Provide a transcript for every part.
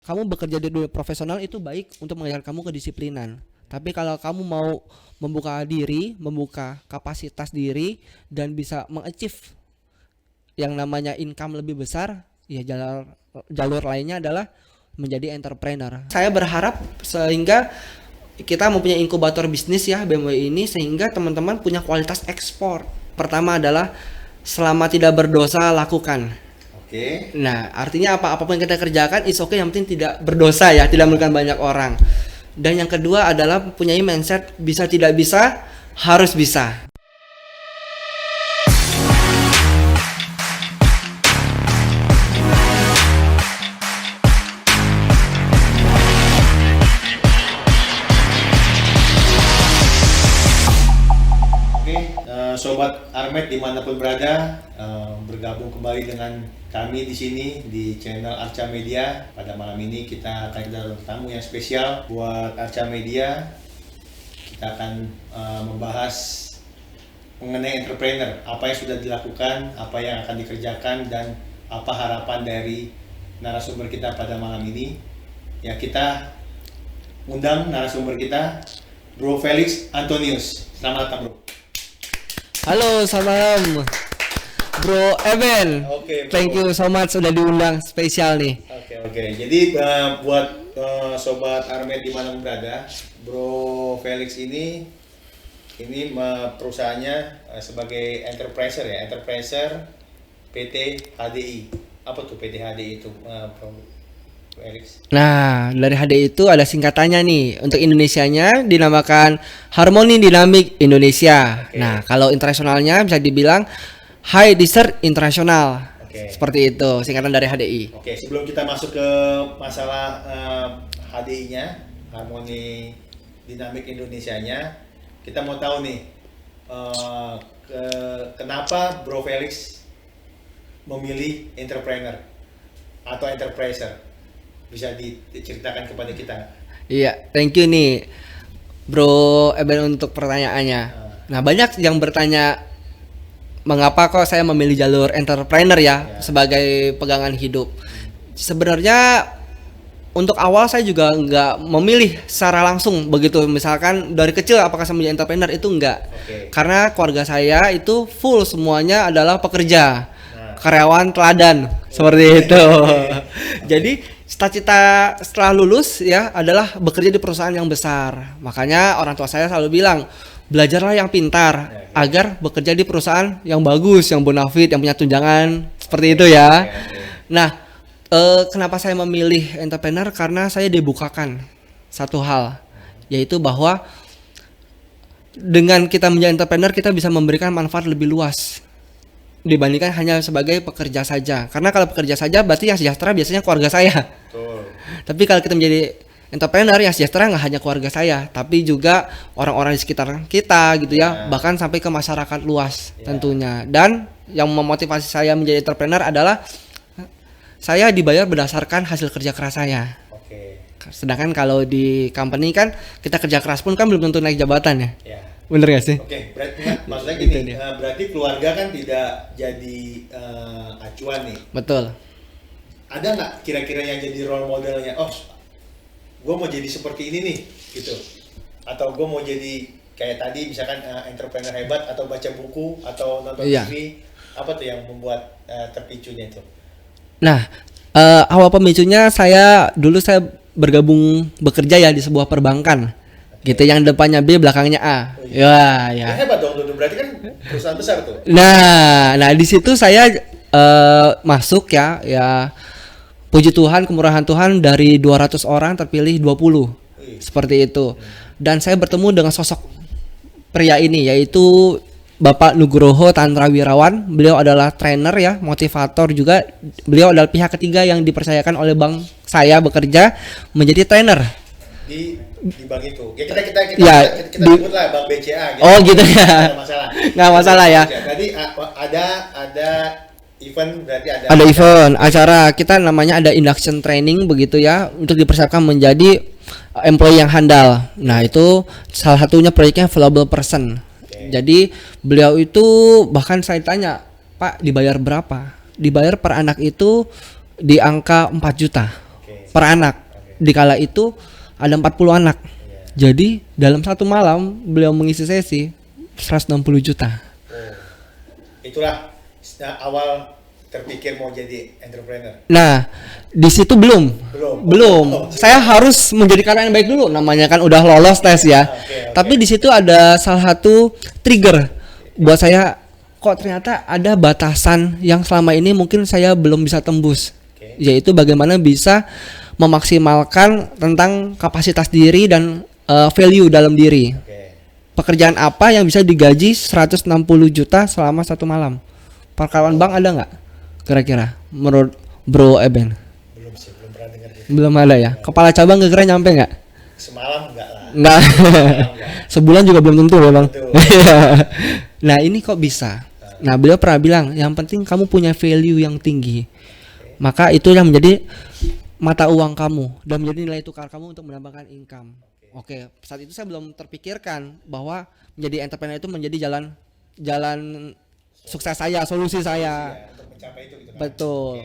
Kamu bekerja di dunia profesional itu baik untuk mengajarkan kamu kedisiplinan. Tapi kalau kamu mau membuka diri, membuka kapasitas diri dan bisa mengachieve yang namanya income lebih besar, ya jalur jalur lainnya adalah menjadi entrepreneur. Saya berharap sehingga kita mempunyai inkubator bisnis ya BMW ini sehingga teman-teman punya kualitas ekspor. Pertama adalah selama tidak berdosa lakukan. Oke. Nah, artinya apa? Apapun yang kita kerjakan, it's okay, yang penting tidak berdosa ya, tidak merugikan banyak orang. Dan yang kedua adalah mempunyai mindset bisa tidak bisa, harus bisa. Oke, Sobat Armet dimanapun berada, bergabung kembali dengan kami di sini di channel Arca Media. Pada malam ini kita akan kedatangan tamu yang spesial buat Arca Media. Kita akan membahas mengenai entrepreneur, apa yang sudah dilakukan, apa yang akan dikerjakan, dan apa harapan dari narasumber kita pada malam ini. Ya, kita undang narasumber kita, Bro Felix Antonius. Selamat datang, Bro. Halo, salam Bro Eben. Oke, Bro. Thank you so much sudah diundang spesial nih. Oke. Jadi buat sobat Armet di mana berada, Bro Felix ini perusahaannya sebagai enterpriser PT HDI. Apa tuh PT HDI itu, Bro Felix? Nah, dari HDI itu ada singkatannya nih. Untuk Indonesianya dinamakan Harmoni Dinamik Indonesia. Oke. Nah, kalau internasionalnya bisa dibilang High Desert International. Oke. Seperti itu singkatan dari HDI. Oke, sebelum kita masuk ke masalah HDI-nya, Harmoni Dinamik Indonesianya, kita mau tahu nih kenapa Bro Felix memilih entrepreneur atau enterpriser? Bisa diceritakan kepada kita? Iya, thank you nih Bro Eben untuk pertanyaannya. Nah, banyak yang bertanya mengapa kok saya memilih jalur entrepreneur ya sebagai pegangan hidup. Sebenarnya untuk awal saya juga nggak memilih secara langsung begitu. Misalkan dari kecil apakah saya menjadi entrepreneur, itu enggak. Oke. Karena keluarga saya itu full semuanya adalah pekerja, karyawan teladan seperti itu. Jadi cita-cita setelah lulus ya adalah bekerja di perusahaan yang besar. Makanya orang tua saya selalu bilang, belajarlah yang pintar agar bekerja di perusahaan yang bagus, yang bonafit, yang punya tunjangan, seperti itu ya. Nah, kenapa saya memilih entrepreneur? Karena saya dibukakan satu hal, yaitu bahwa dengan kita menjadi entrepreneur kita bisa memberikan manfaat lebih luas dibandingkan hanya sebagai pekerja saja. Karena kalau pekerja saja berarti yang sejahtera biasanya keluarga saya. Betul. Tapi kalau kita menjadi entrepreneur yang sejahtera nggak hanya keluarga saya, tapi juga orang-orang di sekitar kita gitu ya, bahkan sampai ke masyarakat luas tentunya. Dan yang memotivasi saya menjadi entrepreneur adalah saya dibayar berdasarkan hasil kerja keras saya. Oke. Sedangkan kalau di company kan kita kerja keras pun kan belum tentu naik jabatan ya. Ya. Bener gak sih? Oke, berarti maksudnya Itu gini, dia. berarti keluarga kan tidak jadi acuan nih. Betul. Ada nggak kira-kira yang jadi role modelnya? Oh, gue mau jadi seperti ini nih, gitu. Atau gue mau jadi kayak tadi, misalkan entrepreneur hebat, atau baca buku, atau nonton Iya. TV. Apa tuh yang membuat terpicunya itu? Nah, awal pemicunya saya bergabung bekerja ya di sebuah perbankan. Gitu, yang depannya B belakangnya A. Ya. Hebat dong, tuh. Berarti kan perusahaan besar tuh. Nah di situ saya masuk ya puji Tuhan, kemurahan Tuhan, dari 200 orang terpilih 20. Seperti itu. Dan saya bertemu dengan sosok pria ini, yaitu Bapak Nugroho Tantra Wirawan. Beliau adalah trainer ya, motivator juga. Beliau adalah pihak ketiga yang dipercayakan oleh bank saya bekerja menjadi trainer. Di bank itu. Ya kita Ya, sebut lah Bank BCA gitu. Oh gitu ya. Nggak masalah. Nggak masalah ya. Tadi ada event, berarti ada Event acara kita namanya ada induction training begitu ya, untuk dipersiapkan menjadi employee yang handal. Nah, itu salah satunya proyeknya Valuable Person. Jadi beliau itu bahkan saya tanya, "Pak, dibayar berapa?" Dibayar per anak itu di angka 4 juta. per anak. Di kala itu ada 40 anak. Jadi dalam satu malam beliau mengisi sesi 160 juta. Itulah awal terpikir mau jadi entrepreneur. Nah, di situ belum. Saya harus menjadi karyawan yang baik dulu. Namanya kan udah lolos tes ya. Tapi di situ ada salah satu trigger buat saya, kok ternyata ada batasan yang selama ini mungkin saya belum bisa tembus. Yaitu bagaimana bisa memaksimalkan tentang kapasitas diri dan value dalam diri. Pekerjaan apa yang bisa digaji 160 juta selama satu malam? Perkawan bank ada nggak? Kira-kira menurut Bro Eben? Belum sih, belum pernah dengar gitu. Belum ada ya. Kepala cabang kira-kira nyampe nggak? Semalam enggak lah. Nggak. Sebulan juga belum tentu ya bang. Nah ini kok bisa? Nah beliau pernah bilang yang penting kamu punya value yang tinggi. Maka itu yang menjadi mata uang kamu dan menjadi nilai tukar kamu untuk menambahkan income. Oke, saat itu saya belum terpikirkan bahwa menjadi entrepreneur itu menjadi jalan sukses saya, solusi saya. Untuk mencapai itu gitu kan. Betul.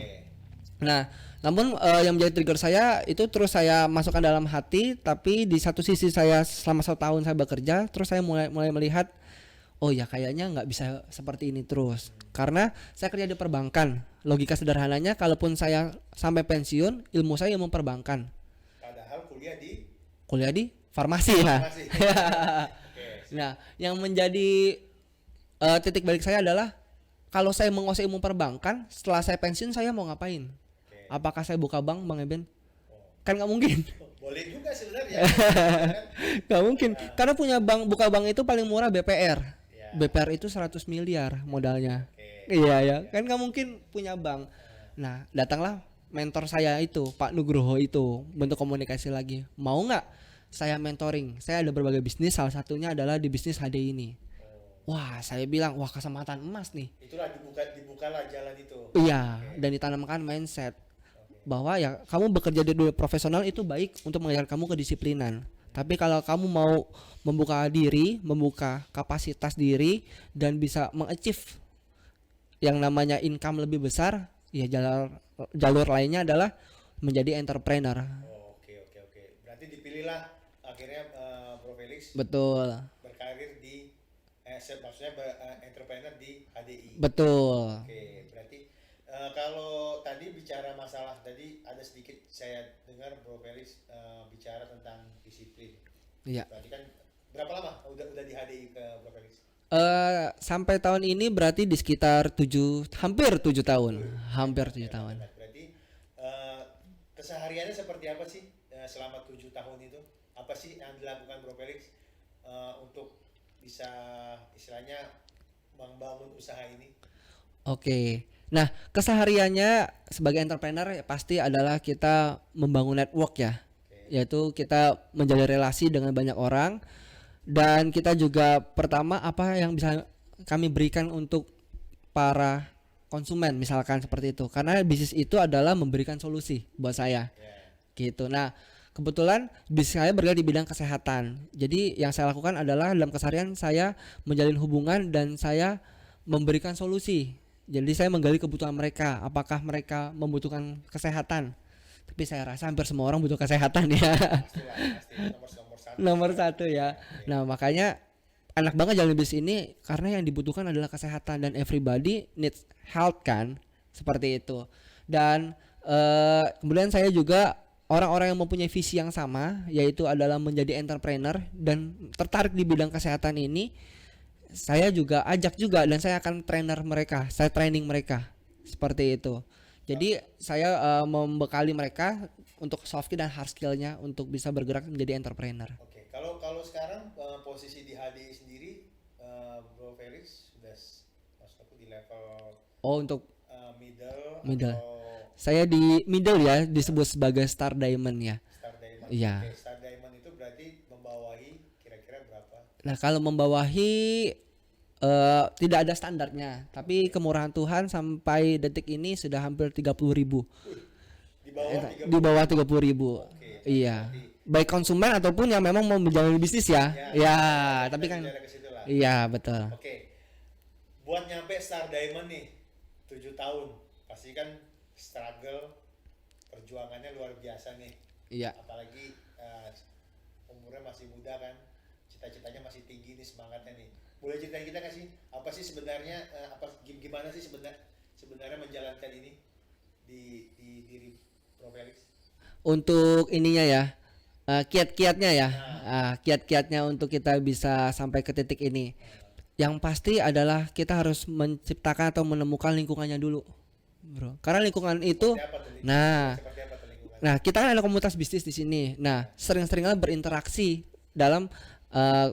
Nah, namun yang menjadi trigger saya itu terus saya masukkan dalam hati, tapi di satu sisi saya selama 1 tahun saya bekerja, terus saya mulai melihat, oh ya kayaknya nggak bisa seperti ini terus. Karena saya kerja di perbankan, logika sederhananya, kalaupun saya sampai pensiun, ilmu saya ilmu perbankan. Padahal kuliah di farmasi ya. Nah, yang menjadi titik balik saya adalah kalau saya menguasai ilmu perbankan, setelah saya pensiun saya mau ngapain? Apakah saya buka bank, Bang Eben? Kan nggak mungkin. Boleh juga sebenarnya. Nggak mungkin. Karena buka bank itu paling murah BPR. BPR itu 100 miliar modalnya. Iya ya, kan nggak mungkin punya bank. Nah, datanglah mentor saya itu, Pak Nugroho itu, bentuk komunikasi lagi. Mau nggak saya mentoring? Saya ada berbagai bisnis, salah satunya adalah di bisnis HD ini. Wah, saya bilang, wah kesempatan emas nih. Itulah dibukalah jalan itu. Iya, dan ditanamkan mindset bahwa ya kamu bekerja di dunia profesional itu baik untuk mengajarkan kamu kedisiplinan. Tapi kalau kamu mau membuka diri, membuka kapasitas diri dan bisa mengachieve yang namanya income lebih besar, ya jalur lainnya adalah menjadi entrepreneur. Oke. Berarti dipilihlah akhirnya Bro Felix. Betul. Berkarir di maksudnya entrepreneur di HDI. Betul. Oke, berarti kalau tadi bicara masalah tadi ada sedikit saya dengar Bro Felix bicara tentang disiplin. Iya. Berarti kan berapa lama udah di HDI ke Bro Felix? Sampai tahun ini berarti di sekitar hampir 7 tahun. Hampir 7 tahun. Berarti kesehariannya seperti apa sih selama 7 tahun itu? Apa sih yang dilakukan Bro Felix untuk bisa istilahnya membangun usaha ini? Oke. Nah, kesehariannya sebagai entrepreneur ya pasti adalah kita membangun network ya. Yaitu kita menjalin relasi dengan banyak orang, dan kita juga pertama apa yang bisa kami berikan untuk para konsumen misalkan seperti itu. Karena bisnis itu adalah memberikan solusi buat saya. Gitu. Nah, kebetulan bisnis saya bergerak di bidang kesehatan. Jadi yang saya lakukan adalah dalam keseharian saya menjalin hubungan dan saya memberikan solusi. Jadi saya menggali kebutuhan mereka. Apakah mereka membutuhkan kesehatan? Tapi saya rasa hampir semua orang butuh kesehatan ya. Pasti, nomor satu ya. Nah makanya enak banget jalan bisnis ini karena yang dibutuhkan adalah kesehatan dan everybody needs health kan. Seperti itu. Dan kemudian saya juga orang-orang yang mempunyai visi yang sama, yaitu adalah menjadi entrepreneur dan tertarik di bidang kesehatan ini, saya juga ajak juga dan saya akan saya training mereka seperti itu. Jadi saya membekali mereka untuk soft skill dan hard skillnya untuk bisa bergerak menjadi entrepreneur. Oke, kalau sekarang posisi di HDI sendiri, Bro Felix sudah masuk di level untuk middle. Saya di middle ya, disebut sebagai Star Diamond ya. Star Diamond. Iya. Oke, Star Diamond itu berarti membawahi kira-kira berapa? Nah, kalau membawahi tidak ada standarnya, tapi kemurahan Tuhan sampai detik ini sudah hampir 30.000. Di bawah 30.000. Iya. Baik konsumen ataupun yang memang mau menjalani bisnis ya. Ya, tapi kan iya, betul. Oke. Buat nyampe Star Diamond nih 7 tahun, pasti kan struggle perjuangannya luar biasa nih. Iya. Apalagi umurnya masih muda kan, cita-citanya masih tinggi nih, semangatnya nih. Boleh ceritain kita nggak sih apa sih sebenarnya gimana sih sebenarnya menjalankan ini di diri Bro Felix? Untuk ininya ya, kiat-kiatnya ya, kiat-kiatnya untuk kita bisa sampai ke titik ini. Yang pasti adalah kita harus menciptakan atau menemukan lingkungannya dulu, bro. Karena lingkungan itu, Seperti apa tuh lingkungan? nah, Seperti apa tuh lingkungan? nah kita kan ada komunitas bisnis di sini. Nah, sering-seringlah berinteraksi dalam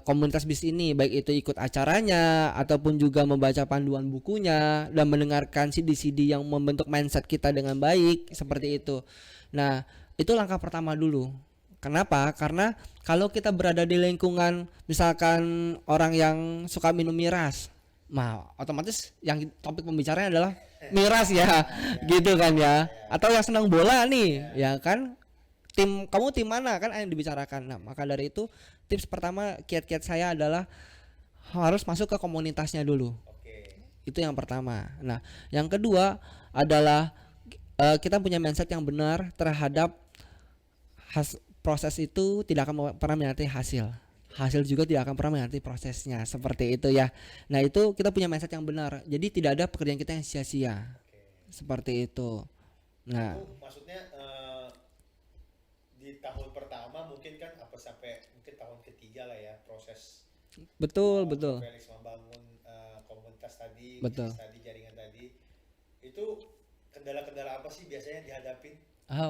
komunitas bisnis ini, baik itu ikut acaranya ataupun juga membaca panduan bukunya dan mendengarkan CD-CD yang membentuk mindset kita dengan baik, seperti itu. Nah, itu langkah pertama dulu. Kenapa? Karena kalau kita berada di lingkungan misalkan orang yang suka minum miras, nah otomatis yang topik pembicaranya adalah miras ya, gitu kan ya. Atau yang senang bola nih, ya kan? Kamu tim mana kan yang dibicarakan. Nah, maka dari itu tips pertama kiat-kiat saya adalah harus masuk ke komunitasnya dulu. Oke. Itu yang pertama. Nah, yang kedua adalah kita punya mindset yang benar terhadap proses itu tidak akan pernah mengkhianati hasil. Hasil juga tidak akan pernah mengkhianati prosesnya, seperti itu ya. Nah, itu kita punya mindset yang benar. Jadi tidak ada pekerjaan kita yang sia-sia. Oke. Seperti itu. Nah, Itu maksudnya di tahun pertama mungkin kan apa sampai mungkin tahun ketiga lah ya proses betul, betul. Felix membangun komunitas tadi, Betul. bisnis tadi, jaringan tadi. Itu kendala-kendala apa sih biasanya dihadapin?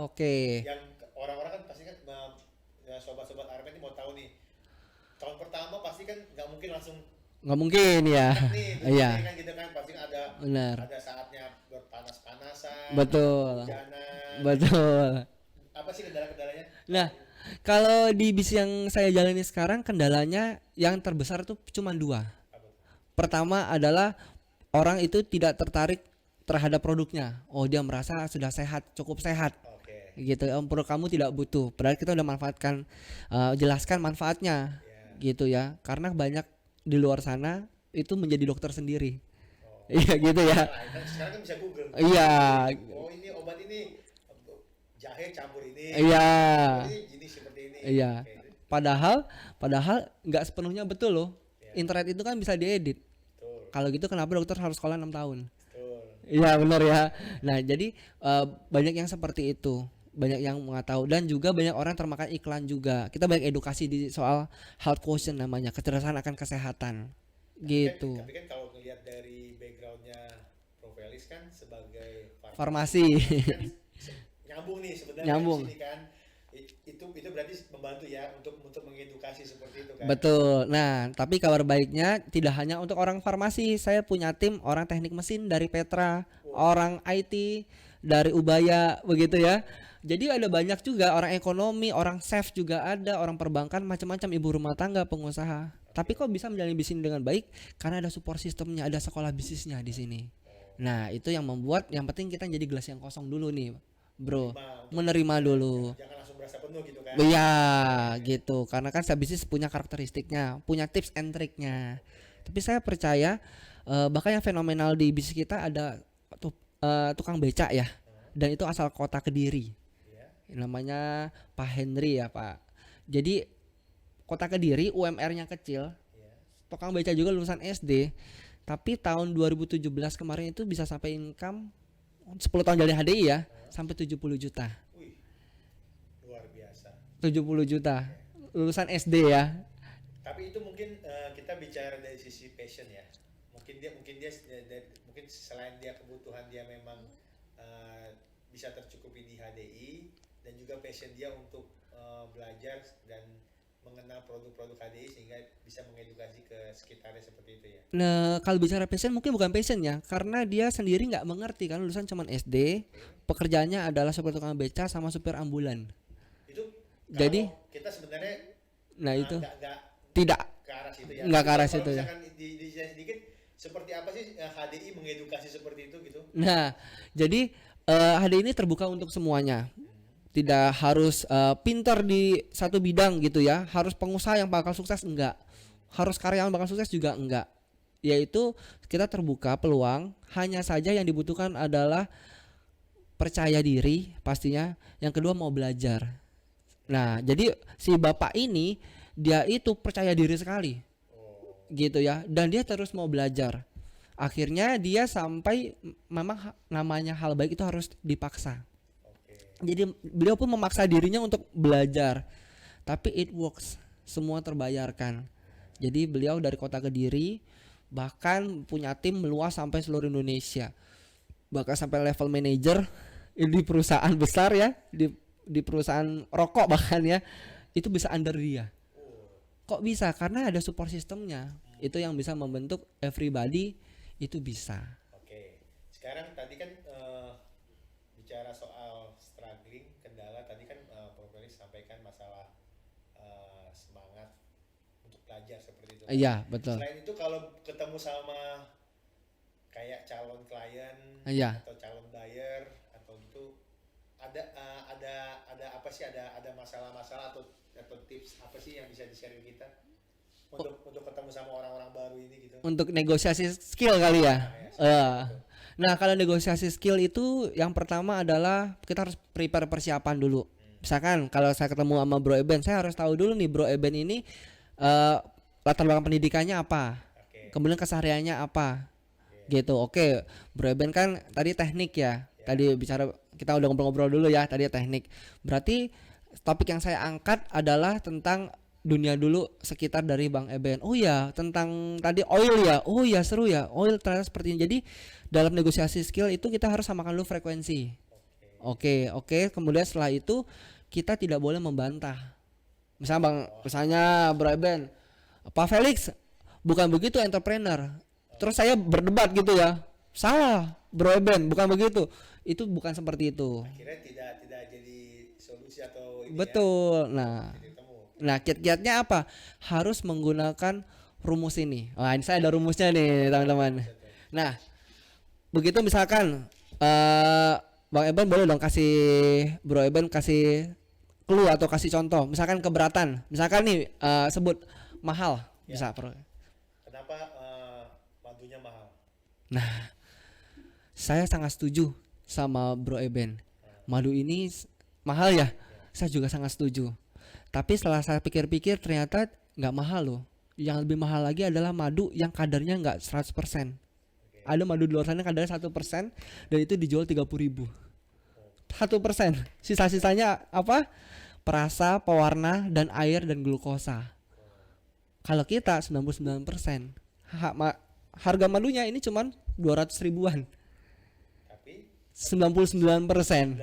Oke. Yang orang-orang kan pasti kan ya sobat-sobat Armet ini mau tahu nih. Tahun pertama pasti kan nggak mungkin langsung Nggak mungkin ya. nih, Iya. kan gitu kan pasti kan Benar. ada saatnya berpanas-panasan, Betul. hujanan. Betul. Apa sih kendala-kendalanya? Nah, kalau di bis yang saya jalani sekarang kendalanya yang terbesar tuh cuma dua. Apa tuh? Pertama adalah orang itu tidak tertarik terhadap produknya. Oh, dia merasa sudah sehat, cukup sehat. Oke. Gitu. Produk kamu tidak butuh. Padahal kita udah manfaatkan, jelaskan manfaatnya. Yeah. Gitu ya. Karena banyak di luar sana itu menjadi dokter sendiri. Oh. Iya gitu ya. Nah, sekarang kan bisa Google. Iya. Oh, ini obat ini jahe campur ini. Iya. Oh, ini jenis seperti ini. Iya. Oke. Padahal nggak sepenuhnya betul loh. Iya. Internet itu kan bisa diedit. Betul. Kalau gitu kenapa dokter harus sekolah 6 tahun? Betul. Iya benar ya. Nah jadi banyak yang seperti itu, banyak yang nggak tahu dan juga banyak orang termakan iklan juga. Kita banyak edukasi di soal health quotient namanya, kecerdasan akan kesehatan, gitu. Tapi kan kalau ngelihat dari backgroundnya Prof. Felix kan sebagai Farmasi. kan nyambung nih sebenarnya Nyambung. di sini kan. Itu berarti membantu ya untuk mengedukasi seperti itu kan. Betul. Nah, tapi kabar baiknya tidak hanya untuk orang farmasi. Saya punya tim orang teknik mesin dari Petra, orang IT dari Ubaya, begitu ya. Jadi ada banyak juga orang ekonomi, orang chef juga ada, orang perbankan, macam-macam, ibu rumah tangga, pengusaha. Tapi kok bisa menjalani bisnis dengan baik? Karena ada support sistemnya, ada sekolah bisnisnya di sini. Nah, itu yang membuat yang penting kita jadi gelas yang kosong dulu nih, bro. Menerima dulu. Jangan langsung berasa penuh gitu kan. Iya gitu, karena kan setiap bisnis punya karakteristiknya, punya tips and triknya. Tapi saya percaya bahkan yang fenomenal di bisnis kita ada tukang becak ya, dan itu asal kota Kediri. Iya. Namanya Pak Henry ya Pak. Jadi kota Kediri UMR-nya kecil, Iya. tukang becak juga lulusan SD. Tapi tahun 2017 kemarin itu bisa sampai income 10 tahun jadi HDI ya, sampai 70 juta. Wih. Luar biasa. 70 juta lulusan SD ya. Tapi itu mungkin kita bicara dari sisi passion ya. Mungkin dia mungkin selain dia kebutuhan dia memang bisa tercukupi di HDI dan juga passion dia untuk belajar dan mengenal produk-produk HDI sehingga bisa mengedukasi ke sekitarnya seperti itu ya. Nah, kalau bicara passion mungkin bukan passion ya, karena dia sendiri nggak mengerti kan lulusan cuman SD, pekerjaannya adalah supir tukang beca sama supir ambulan. Itu Jadi kita sebenarnya nah itu nggak tidak ke arah situ ya. Nggak ke arah Kalau situ ya. misalkan di sedikit seperti apa sih HDI mengedukasi seperti itu gitu? Nah, jadi HD ini terbuka untuk semuanya. Tidak harus pintar di satu bidang gitu ya. Harus pengusaha yang bakal sukses enggak. Harus karyawan bakal sukses juga enggak. Yaitu kita terbuka peluang, hanya saja yang dibutuhkan adalah percaya diri pastinya, yang kedua mau belajar. Nah, jadi si bapak ini dia itu percaya diri sekali, gitu ya, dan dia terus mau belajar. Akhirnya dia sampai memang namanya hal baik itu harus dipaksa. Jadi beliau pun memaksa dirinya untuk belajar, tapi it works, semua terbayarkan. Jadi beliau dari kota Kediri bahkan punya tim meluas sampai seluruh Indonesia, bahkan sampai level manager di perusahaan besar ya, di perusahaan rokok bahkan ya, itu bisa under dia. Kok bisa? Karena ada support sistemnya, itu yang bisa membentuk everybody, itu bisa. Oke, sekarang tadi kan bicara soal struggling, kendala, tadi kan Prof. Felix sampaikan masalah semangat untuk belajar seperti itu. Iya, betul. Selain itu kalau ketemu sama kayak calon klien Iya. atau calon buyer atau gitu, ada apa sih, ada masalah-masalah atau tips apa sih yang bisa di-share ke kita untuk ketemu sama orang-orang baru ini gitu? Untuk negosiasi skill kali ya. Nah, kalau negosiasi skill itu yang pertama adalah kita harus prepare persiapan dulu. Misalkan kalau saya ketemu sama Bro Eben, saya harus tahu dulu nih Bro Eben ini latar belakang pendidikannya apa, kemudian kesehariannya apa, gitu. Oke, Bro Eben kan tadi teknik ya. Tadi bicara, kita udah ngobrol-ngobrol dulu ya, tadi teknik. Berarti topik yang saya angkat adalah tentang dunia dulu sekitar dari Bang Eben. Oh ya, tentang tadi oil ya. Oh ya, seru ya. Oil ternyata seperti ini. Jadi dalam negosiasi skill itu kita harus samakan dulu frekuensi. Oke. Kemudian setelah itu kita tidak boleh membantah. Misalnya Bro Eben, Pak Felix bukan begitu entrepreneur. Terus saya berdebat gitu ya. Salah, Bro Eben, bukan begitu. Itu bukan seperti itu. Akhirnya tidak jadi solusi atau ini. Betul. Nah, kiat-kiatnya apa? Harus menggunakan rumus ini. Wah, ini saya ada rumusnya nih, teman-teman. Nah, begitu misalkan Bang Eben boleh dong kasih Bro Eben kasih clue atau kasih contoh. Misalkan keberatan. Misalkan nih sebut mahal, bisa, Bro. Kenapa madunya mahal? Nah, saya sangat setuju sama Bro Eben. Madu ini mahal ya? Saya juga sangat setuju. Tapi setelah saya pikir-pikir ternyata nggak mahal loh. Yang lebih mahal lagi adalah madu yang kadarnya nggak 100%. Ada madu di luar sana kadarnya 1% dan itu dijual 30.000. 1%. Sisa-sisanya apa? Perasa, pewarna, dan air dan glukosa. Kalau kita 99%. Harga madunya ini cuman 200 ribuan. Tapi 99%. 99%.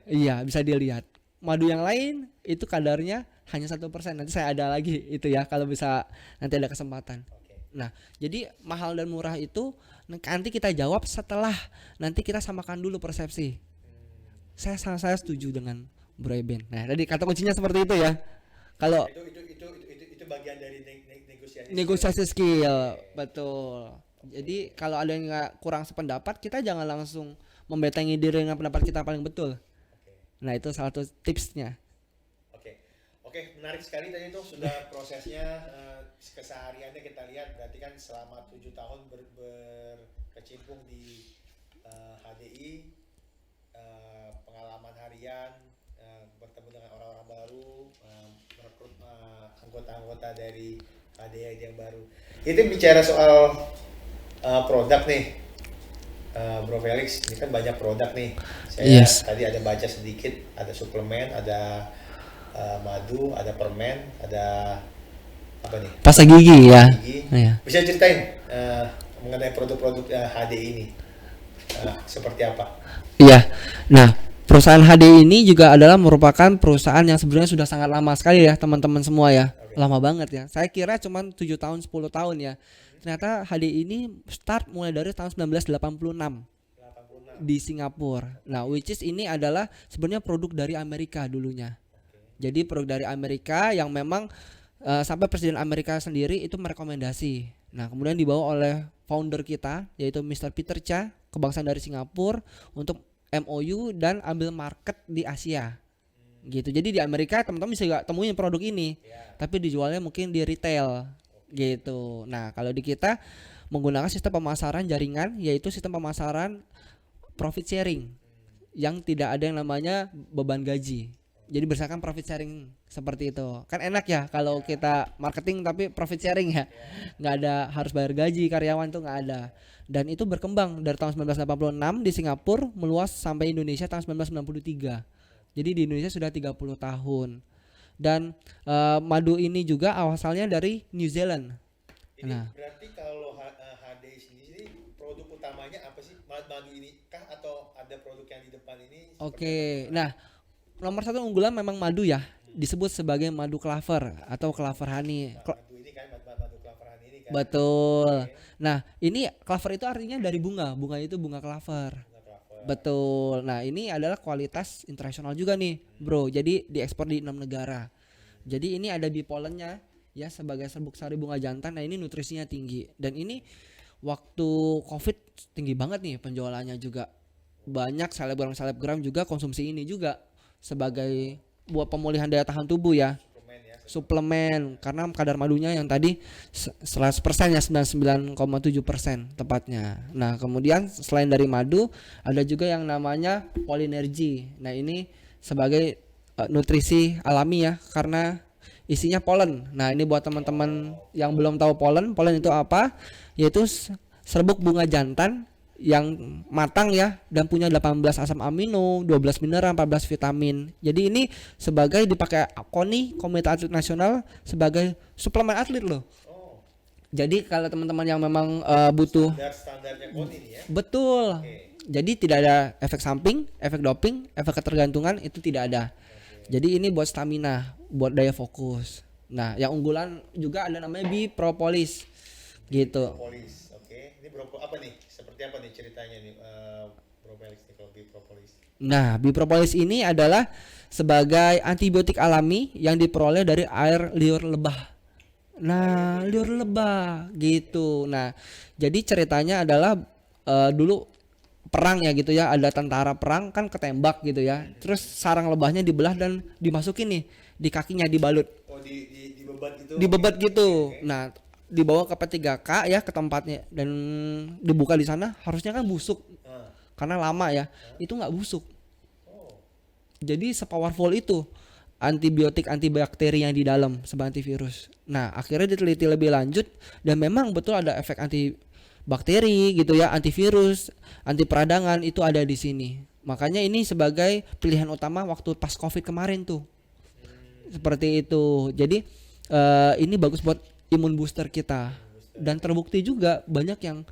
Iya, bisa dilihat. Madu yang lain itu kadarnya hanya 1%. Nanti saya ada lagi itu ya kalau bisa nanti ada kesempatan. Nah, jadi mahal dan murah itu nanti kita jawab setelah nanti kita samakan dulu persepsi. Saya setuju dengan Bro Eben. Nah, tadi kata kuncinya seperti itu ya. Kalau itu bagian dari negosiasi skill. Betul. Jadi kalau ada yang kurang sependapat, kita jangan langsung membentengi diri dengan pendapat kita paling betul. Nah, itu salah satu tipsnya. Oke, menarik sekali tadi itu sudah prosesnya, kesehariannya kita lihat. Berarti kan selama 7 tahun berkecimpung di HDI, pengalaman harian, bertemu dengan orang-orang baru, merekrut anggota-anggota dari HDI yang baru. Itu bicara soal produk nih, Bro Felix, ini kan banyak produk nih. Saya tadi ada baca sedikit, ada suplemen, ada madu, ada permen, ada apa nih? Pasta gigi ya. Iya. Bisa ceritain mengenai produk-produk HDI ini seperti apa? Iya. Nah, perusahaan HDI ini juga adalah merupakan perusahaan yang sebenarnya sudah sangat lama sekali ya, teman-teman semua ya. Lama banget ya. Saya kira cuma 7 tahun 10 tahun ya. Ternyata HDI ini start mulai dari tahun 1986 di Singapura. Nah, which is ini adalah sebenarnya produk dari Amerika dulunya. Jadi produk dari Amerika yang memang sampai Presiden Amerika sendiri itu merekomendasi. Nah, kemudian dibawa oleh founder kita yaitu Mr. Peter Cha, kebangsaan dari Singapura, untuk MOU dan ambil market di Asia. Gitu. Jadi di Amerika teman-teman bisa gak temuin produk ini, tapi dijualnya mungkin di retail gitu. Nah, kalau di kita menggunakan sistem pemasaran jaringan, yaitu sistem pemasaran profit sharing. yang tidak ada yang namanya beban gaji. Jadi berdasarkan profit sharing seperti itu. Kan enak ya kalau kita marketing tapi profit sharing ya. Nggak ada harus bayar gaji karyawan tuh nggak ada. Dan itu berkembang dari tahun 1986 di Singapura meluas sampai Indonesia tahun 1993. Jadi di Indonesia sudah 30 tahun. Dan madu ini juga asalnya dari New Zealand. Ini berarti kalau HDI sendiri produk utamanya apa sih? Madu ini kah atau ada produk yang di depan ini? Oke. Nah, nomor satu unggulan memang madu ya, disebut sebagai madu clover atau clover honey. Madu ini kan madu clover honey ini kan. Betul. Nah, ini clover itu artinya dari bunga. Bunga itu bunga clover. Bunga clover. Betul. Nah, ini adalah kualitas internasional juga nih, Bro. Jadi diekspor di 6 negara. Jadi ini ada bipolennya ya sebagai serbuk sari bunga jantan. Nah, ini nutrisinya tinggi. Dan ini waktu Covid tinggi banget nih penjualannya juga. Banyak selebgram juga konsumsi ini juga sebagai buat pemulihan daya tahan tubuh ya. Suplemen karena kadar madunya yang tadi 100% ya 99,7% tepatnya. Nah, kemudian selain dari madu ada juga yang namanya Polinergy. Nah, ini sebagai nutrisi alami ya karena isinya polen. Nah, ini buat teman-teman yang belum tahu polen itu apa? Yaitu serbuk bunga jantan yang matang ya dan punya 18 asam amino, 12 mineral, 14 vitamin. Jadi ini sebagai dipakai KONI, Komite Atlet Nasional sebagai suplemen atlet loh. Oh. Jadi kalau teman-teman yang memang butuh standarnya KONI nih ya. Betul. Okay. Jadi tidak ada efek samping, efek doping, efek ketergantungan itu tidak ada. Okay. Jadi ini buat stamina, buat daya fokus. Nah, yang unggulan juga ada namanya Bipropolis. Gitu. Propolis, oke. Ini apa nih? Seperti apa nih ceritanya nih Propolis nih kalau Bipropolis? Nah, Bipropolis ini adalah sebagai antibiotik alami yang diperoleh dari air liur lebah. Nah, liur lebah gitu. Nah, jadi ceritanya adalah dulu perang ya gitu ya, ada tentara perang kan ketembak gitu ya. Terus sarang lebahnya dibelah dan dimasukin nih di kakinya dibalut. Oh, dibebat gitu. Dibebat gitu. Okay. Nah, dibawa ke P3K ya ke tempatnya dan dibuka di sana harusnya kan busuk karena lama ya itu nggak busuk. Jadi sepowerful itu antibiotik antibakteri yang di dalam sebagai antivirus. Nah, akhirnya diteliti lebih lanjut dan memang betul ada efek antibakteri gitu ya, antivirus, anti peradangan itu ada di sini. Makanya ini sebagai pilihan utama waktu pas Covid kemarin tuh. Seperti itu. Jadi ini bagus buat imun booster kita dan terbukti juga banyak yang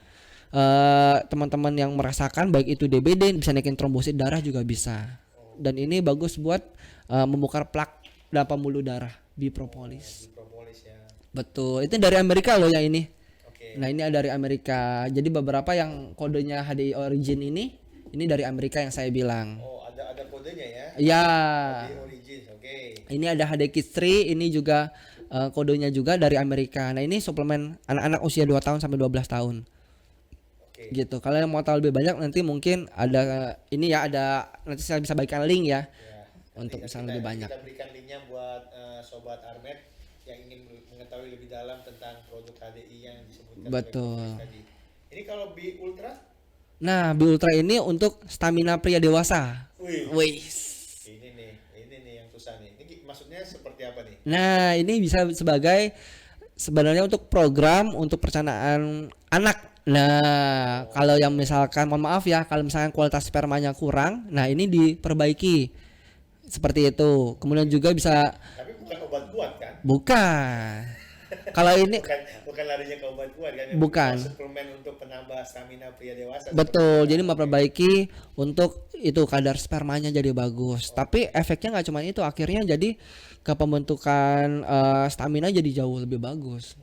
teman-teman yang merasakan baik itu DBD bisa naikin trombosit darah juga bisa. Dan ini bagus buat membongkar plak dan pembuluh darah Bipropolis. Bipropolis ya. Betul, itu dari Amerika loh yang ini. Okay. Nah, ini dari Amerika. Jadi beberapa yang kodenya HDI Origin ini dari Amerika yang saya bilang. Oh, ada kodenya ya? Iya. HDI Origin, oke. Okay. Ini ada HDI Kids 3, ini juga kodenya juga dari Amerika. Nah, ini suplemen anak-anak usia 2 tahun sampai 12 tahun. Okay. Gitu. Kalau yang mau tahu lebih banyak nanti mungkin ada ini ya, ada nanti saya bisa bagikan link ya. Untuk bisa lebih banyak. Kita berikan linknya buat sobat Armet yang ingin mengetahui lebih dalam tentang produk HDI yang disebutkan. Betul. Tadi. Ini kalau Bi Ultra? Nah, Bi Ultra ini untuk stamina pria dewasa. Wih. Ini nih yang susah nih. Ini maksudnya seperti apa nih? Nah, ini bisa sebagai sebenarnya untuk program untuk perencanaan anak. Nah, kalau yang misalkan mohon maaf ya, kalau misalkan kualitas spermanya kurang, nah ini diperbaiki. Seperti itu. Kemudian juga bisa. Tapi bukan obat kuat kan? Bukan. Kalau ini bukan larinya ke obat kuat kan? Bukan. Suplemen untuk penambah stamina pria dewasa. Betul. Jadi memperbaiki untuk itu kadar spermanya jadi bagus. Tapi efeknya nggak cuma itu. Akhirnya jadi ke pembentukan stamina jadi jauh lebih bagus.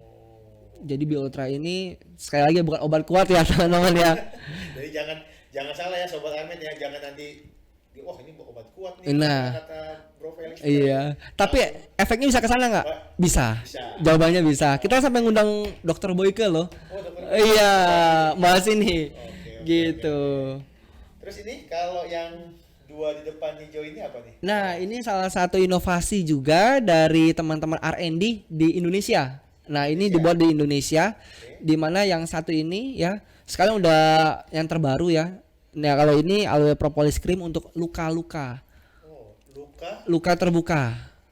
Jadi Bi Ultra ini sekali lagi bukan obat kuat ya teman-teman ya. Jadi jangan salah ya sobat Armet ya, jangan nanti wah ini obat kuat nih kata Bro Felix. Iya. Tapi efeknya bisa ke sana nggak? Bisa. Jawabannya bisa. Kita sampai ngundang Dokter Boyke loh. Oh, iya, bahas ini. Okay, gitu. Okay. Terus ini kalau yang dua di depan hijau ini apa nih? Nah, ini salah satu inovasi juga dari teman-teman R&D di Indonesia. Nah, ini dibuat di Indonesia, di mana yang satu ini ya sekarang udah yang terbaru ya, Nah, kalau ini aloe propolis cream untuk luka-luka. Oh, luka Luka terbuka.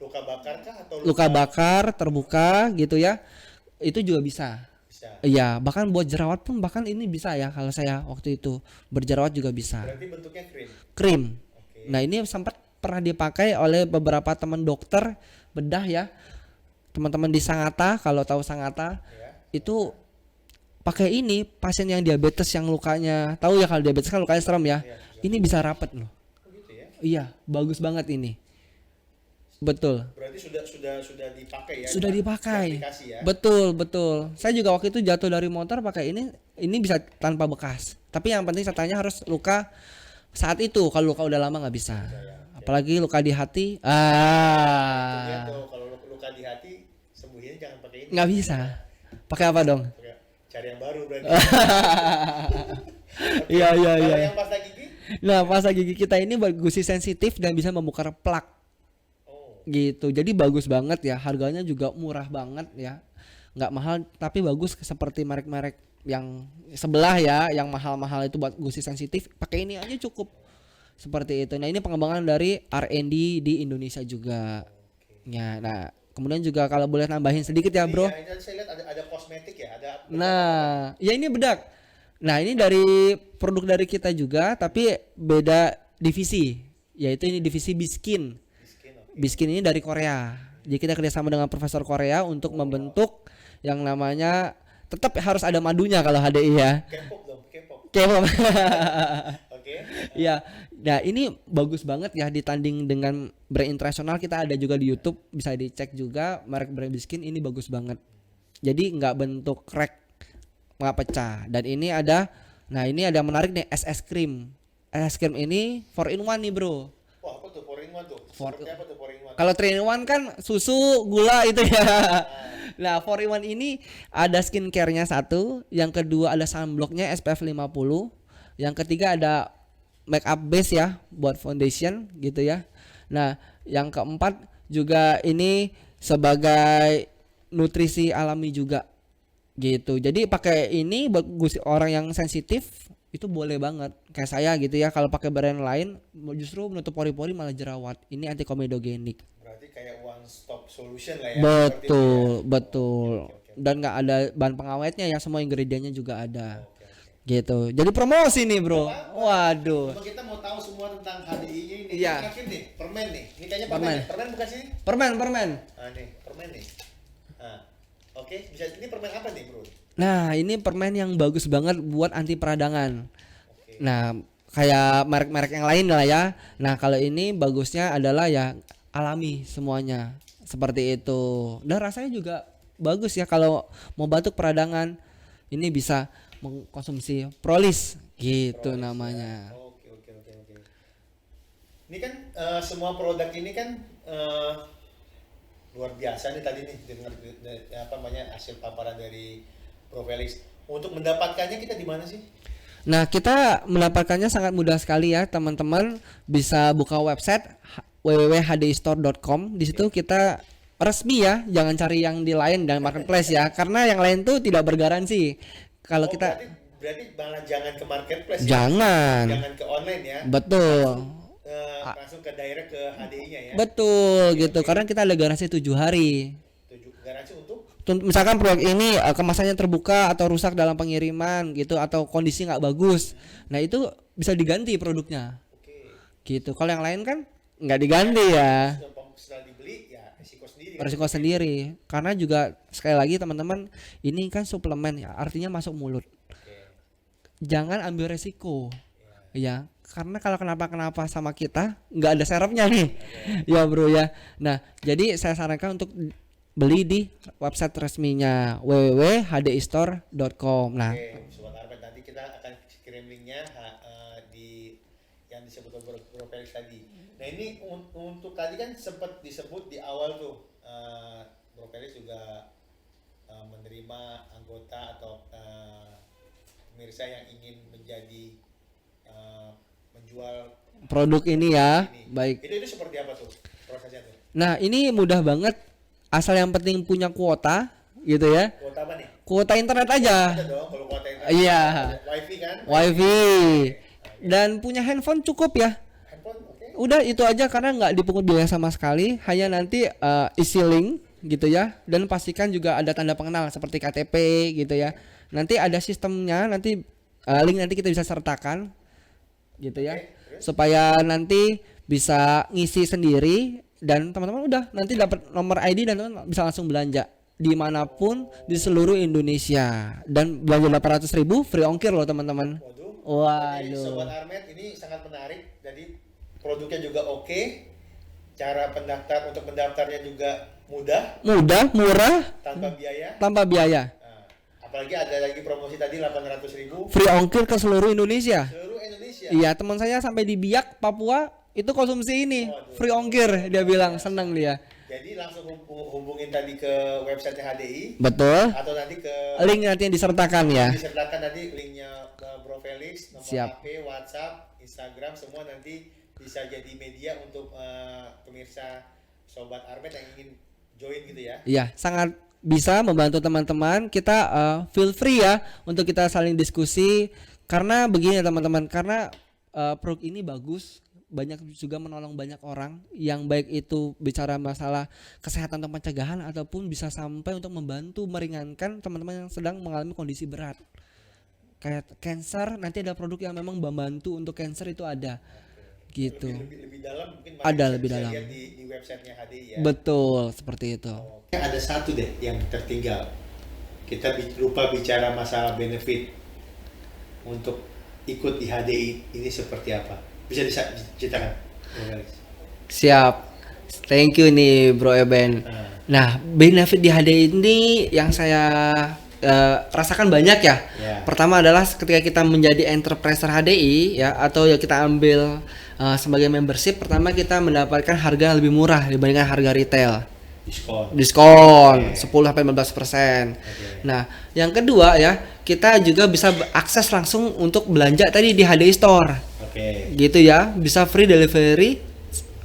luka bakar kah atau Luka bakar terbuka gitu ya. Itu juga bisa. bisa? Iya, bahkan buat jerawat pun bahkan ini bisa ya kalau saya waktu itu berjerawat juga bisa. Berarti bentuknya krim. Krim. Oke. Nah, ini sempat pernah dipakai oleh beberapa teman dokter bedah ya. Teman-teman di Sangatta, kalau tahu Sangatta, Ya. itu pakai ini pasien yang diabetes yang lukanya, tahu ya kalau diabetes kan lukanya serem ya. Iya, Ini bisa rapet loh. Oh gitu ya. Iya, bagus banget ini. Betul. Berarti sudah dipakai ya. Sudah dipakai. Aplikasi ya. Betul, betul. Saya juga waktu itu jatuh dari motor pakai ini bisa tanpa bekas. Tapi yang penting saya tanya harus luka saat itu. Kalau luka udah lama nggak bisa. Apalagi luka di hati. Itu dia tuh, kalau luka di hati sembuhinnya jangan pakai ini. Nggak bisa. Pakai apa dong? Cari yang baru berarti. Iya, iya, Kalau iya. yang pasta gigi? Nah, pasta gigi kita ini gusi sensitif dan bisa membongkar plak. Oh. Gitu. Jadi bagus banget ya. Harganya juga murah banget ya. Nggak mahal tapi bagus seperti merek-merek yang sebelah ya, yang mahal-mahal itu buat gusi sensitif. Pakai ini aja cukup. Seperti itu. Nah, ini pengembangan dari R&D di Indonesia juga. Ya, nah, kemudian juga kalau boleh nambahin sedikit ya, Bro. Iya, ini saya lihat ada kosmetik ya, ada. Nah, ya ini bedak. Nah, ini dari produk dari kita juga tapi beda divisi. Yaitu ini divisi Biskin. Skin, oke. Biskin ini dari Korea. Jadi kita kerjasama dengan profesor Korea untuk membentuk yang namanya, tetap harus ada madunya kalau HDI ya. K-pop dong, K-pop. K-pop. Oke. Ya, nah ini bagus banget ya ditanding dengan brand internasional. Kita ada juga di YouTube, bisa dicek juga merek brand Biskin ini bagus banget. Jadi nggak bentuk crack, nggak pecah. Dan ini ada, nah ini ada menarik nih SS Cream. SS Cream ini 4 in 1 nih bro. Wah, apa tuh 4 in 1 tuh? Seperti apa tuh 4 in 1? Kalau 3 in 1 kan susu, gula itu ya. Nah 4 in 1 ini ada skincare-nya satu, yang kedua ada sunblock-nya SPF 50, yang ketiga ada make up base ya buat foundation gitu ya. Nah yang keempat juga ini sebagai nutrisi alami juga gitu. Jadi pakai ini buat orang yang sensitif itu boleh banget kayak saya gitu ya. Kalau pakai brand lain justru menutup pori-pori malah jerawat. Ini antikomedogenik. Berarti kayak one stop solution lah ya. Betul, seperti itu ya. betul. Oke. Dan nggak ada bahan pengawetnya ya, semua ingredientnya juga ada. Oke. Gitu. Jadi promosi nih, Bro. Apa-apa. Waduh. Cuma kita mau tahu semua tentang HDI-nya ini. Iya. Terakhir nih, permen nih. Ini kayaknya Permen. permen. Permen bukan sih? Permen. Ah nih, permen nih. Ah. Oke, bisa ini permen apa nih, Bro? Nah, ini permen yang bagus banget buat anti peradangan. Oke. Nah, kayak merek-merek yang lain lah ya. Nah, kalau ini bagusnya adalah ya alami semuanya. Seperti itu. Dan rasanya juga bagus ya kalau mau batuk peradangan. Ini bisa mengkonsumsi Prolis gitu Prolis, namanya. ya. Oke. Ini kan semua produk ini kan luar biasa nih tadi nih dengar apa namanya hasil paparan dari Bro Felix. Untuk mendapatkannya kita di mana sih? Nah, kita mendapatkannya sangat mudah sekali ya, teman-teman. Bisa buka website www.hdistore.com. Di situ kita resmi ya, jangan cari yang di lain dan marketplace ya, karena yang lain tuh tidak bergaransi. Kalau kita berarti malah jangan ke marketplace. jangan. Ya? Jangan ke online ya. Betul. Langsung ke direct ke HDI-nya ya. Betul gitu, karena kita ada garansi 7 hari. Garansi untuk Misalkan produk ini kemasannya terbuka atau rusak dalam pengiriman gitu, atau kondisi nggak bagus. Nah, itu bisa diganti produknya. oke. Gitu. Kalau yang lain kan nggak diganti ya. Setelah dibeli ya risiko sendiri. Resiko sendiri. Karena juga sekali lagi teman-teman, ini kan suplemen ya, artinya masuk mulut. Oke. Jangan ambil resiko. Ya, karena kalau kenapa-kenapa sama kita nggak ada serepnya nih. Ya, Bro ya. Nah, jadi saya sarankan untuk beli di website resminya www.hdistore.com. Nah, Oke, Sobat Armet, nanti kita akan kirim linknya di yang disebut Bro Felix tadi. Nah ini untuk tadi kan sempat disebut di awal tuh Bro Felix juga menerima anggota atau pemirsa yang ingin menjadi menjual produk ini ya. ini. Baik. Itu seperti apa tuh prosesnya tuh? Nah, ini mudah banget. Asal yang penting punya kuota gitu ya. Kuota apa nih? Kuota internet aja. Ada dong kalau kuota internet. Iya. Wifi kan? Wifi. Dan punya handphone cukup ya. Handphone, oke. Udah itu aja karena nggak dipungut biaya sama sekali, hanya nanti isi link gitu ya, dan pastikan juga ada tanda pengenal seperti KTP gitu ya. Nanti ada sistemnya, nanti link nanti kita bisa sertakan gitu ya, supaya nanti bisa ngisi sendiri dan teman-teman udah nanti dapat nomor ID dan teman bisa langsung belanja dimanapun di seluruh Indonesia dan belanja 800.000 free ongkir loh teman-teman. Waduh. Jadi Waduh. Sobat Armet ini sangat menarik. Jadi produknya juga oke. Cara untuk mendaftarnya juga mudah Mudah, murah, tanpa biaya. tanpa biaya. Nah, apalagi ada lagi promosi tadi 800.000 Free ongkir ke seluruh Indonesia. seluruh Indonesia. Iya, teman saya sampai di Biak, Papua itu konsumsi ini, Waduh. free ongkir dia bilang, senang dia. Jadi langsung hubungin tadi ke websitenya HDI Betul. atau nanti ke Link nanti yang disertakan ya. disertakan tadi linknya ke Bro Felix, nomor Siap. HP, WhatsApp, Instagram semua nanti bisa jadi media untuk pemirsa Sobat Armet yang ingin join gitu ya. Iya, sangat bisa membantu teman-teman. Kita feel free ya untuk kita saling diskusi karena begini ya teman-teman, karena produk ini bagus, banyak juga menolong banyak orang yang baik itu bicara masalah kesehatan atau pencegahan ataupun bisa sampai untuk membantu meringankan teman-teman yang sedang mengalami kondisi berat. Kayak cancer, nanti ada produk yang memang membantu untuk cancer itu ada. Gitu. Lebih dalam mungkin Ada bisa lebih dalam. lihat di websitenya HDI ya. Betul, seperti itu. Oke, ada satu deh yang tertinggal. Kita lupa bicara masalah benefit untuk ikut di HDI ini seperti apa? Bisa diceritakan? Siap. Thank you nih Bro Eben. Nah, benefit di HDI ini yang saya rasakan banyak ya. Pertama adalah ketika kita menjadi enterprise HDI ya, atau ya kita ambil sebagai membership, pertama kita mendapatkan harga yang lebih murah dibandingkan harga retail. Diskon 10-15%. Nah, yang kedua ya, kita juga bisa akses langsung untuk belanja tadi di HDI Store. Gitu ya, bisa free delivery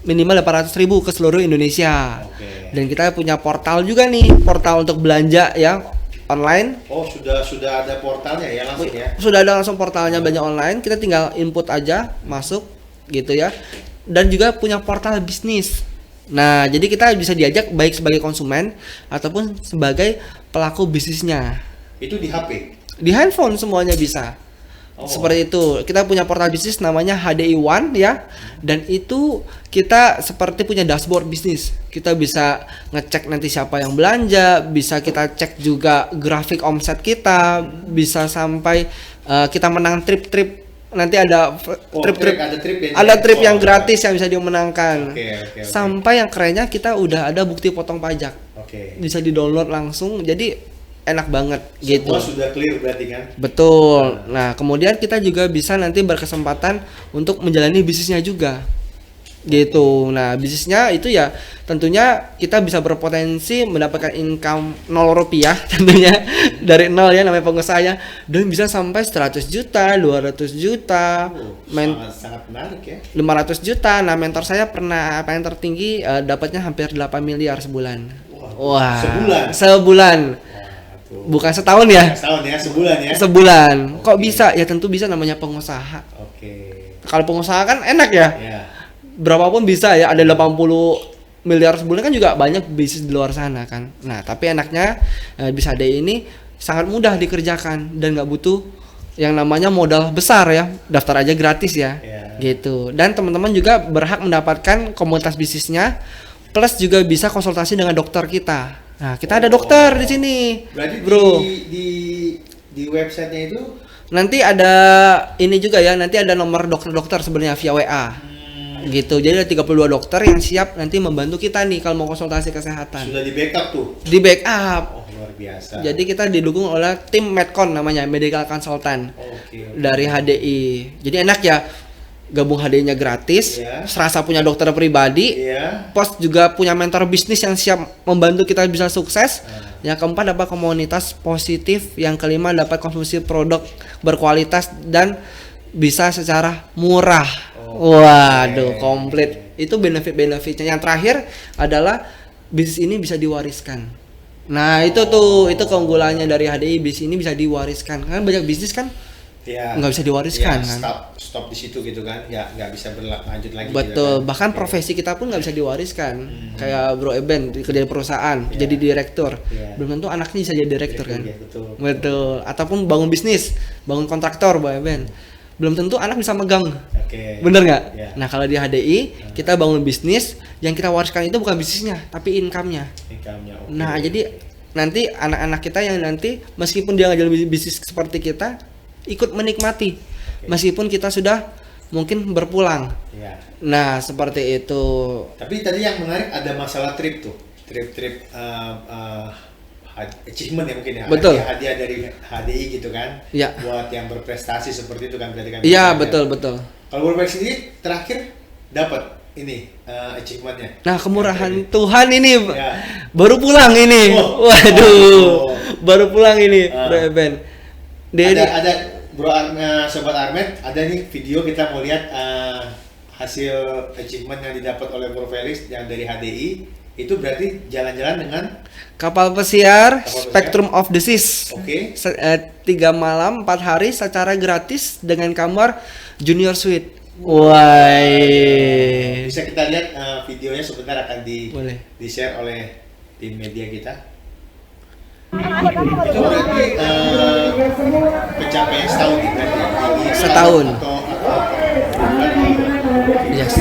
minimal 800.000 ke seluruh Indonesia. Dan kita punya portal juga nih, portal untuk belanja ya online. Oh, sudah ada portalnya ya langsung ya. Sudah ada langsung portalnya belanja online, kita tinggal input aja, masuk gitu ya. Dan juga punya portal bisnis. Nah, jadi kita bisa diajak baik sebagai konsumen ataupun sebagai pelaku bisnisnya. Itu di HP? Di handphone semuanya bisa. Seperti itu. Kita punya portal bisnis namanya HDI One ya. Dan itu kita seperti punya dashboard bisnis. Kita bisa ngecek nanti siapa yang belanja, bisa kita cek juga grafik omset kita, bisa sampai kita menang trip-trip. Nanti ada trip yang gratis yang bisa dimenangkan. Sampai yang kerennya kita udah ada bukti potong pajak. Bisa di-download langsung. Jadi enak banget gitu. Semua sudah clear berarti kan? Betul. Nah, kemudian kita juga bisa nanti berkesempatan untuk menjalani bisnisnya juga. Gitu. Nah, bisnisnya itu ya tentunya kita bisa berpotensi mendapatkan income 0 rupiah tentunya dari nol ya, namanya pengusaha ya, dan bisa sampai 100 juta, 200 juta, sangat menarik ya. 500 juta. Nah, mentor saya pernah yang tertinggi dapatnya hampir 8 miliar sebulan. Wah. Sebulan. Bukan setahun ya? Setahun ya, sebulan ya. Sebulan. Kok bisa? Ya tentu bisa, namanya pengusaha. Kalau pengusaha kan enak ya. Berapapun bisa ya, ada 80 miliar sebulan kan juga banyak bisnis di luar sana kan. Nah, tapi enaknya bisa ada ini sangat mudah dikerjakan dan nggak butuh yang namanya modal besar ya. Daftar aja gratis ya. Gitu. Dan teman-teman juga berhak mendapatkan komunitas bisnisnya, plus juga bisa konsultasi dengan dokter kita. Nah, kita ada dokter di sini. Berarti Bro. Di websitenya itu nanti ada ini juga ya, nanti ada nomor dokter-dokter sebenarnya via WA. Gitu. Jadi ada 32 dokter yang siap nanti membantu kita nih kalau mau konsultasi kesehatan. Sudah di backup tuh. Di backup. Oh, luar biasa. Jadi kita didukung oleh tim Medcon namanya, Medical Consultant. Dari HDI. Jadi enak ya. Gabung HDI-nya gratis, serasa punya dokter pribadi, plus juga punya mentor bisnis yang siap membantu kita bisa sukses. Yang keempat dapat komunitas positif, yang kelima dapat konsumsi produk berkualitas dan bisa secara murah. Waduh, komplit. Itu benefit-benefitnya. Yang terakhir adalah bisnis ini bisa diwariskan. Nah, itu keunggulannya dari HDI, bisnis ini bisa diwariskan. Kan banyak bisnis kan Ya, nggak bisa diwariskan ya, kan. stop di situ gitu kan, ya nggak bisa berlanjut lagi. Betul, gitu kan. bahkan Oke. profesi kita pun nggak bisa diwariskan. Kayak Bro Eben kerja di perusahaan, Iya. jadi direktur. Iya. Belum tentu anaknya bisa jadi direktur kan. Ya, betul. Betul. Ataupun bangun bisnis, bangun kontraktor, Bro Eben. Belum tentu anak bisa megang. Oke. Bener nggak? Iya. Nah kalau di HDI kita bangun bisnis, yang kita wariskan itu bukan bisnisnya, tapi income-nya. Income-nya, oke. Nah jadi nanti anak-anak kita yang nanti meskipun dia nggak jalan bisnis seperti kita, ikut menikmati, meskipun kita sudah mungkin berpulang. Ya. Nah seperti itu. Tapi tadi yang menarik ada masalah trip tuh, trip achievement ya mungkin ya. Betul. Hadiah dari HDI gitu kan. Iya. Buat yang berprestasi seperti itu kan berarti kan. Iya misalnya. betul betul. Kalau Worldpack sendiri terakhir dapat ini achievementnya. Nah kemurahan Tuhan ini Ya. baru pulang ini. Oh. Waduh, Oh. baru pulang ini, Ah. Bro Eben. Dia Ada Bro Sobat Armet, ada nih video kita mau lihat hasil achievement yang didapat oleh Bro Felix yang dari HDI. Itu berarti jalan-jalan dengan kapal pesiar Kapal pesiar. Spectrum of the Seas. Oke. 3 malam 4 hari secara gratis dengan kamar junior suite. Wah. Bisa kita lihat videonya sebentar akan Boleh. di-share oleh tim media kita. Itu berarti pencapaian setahun nih berarti. Setahun. Atau Yes.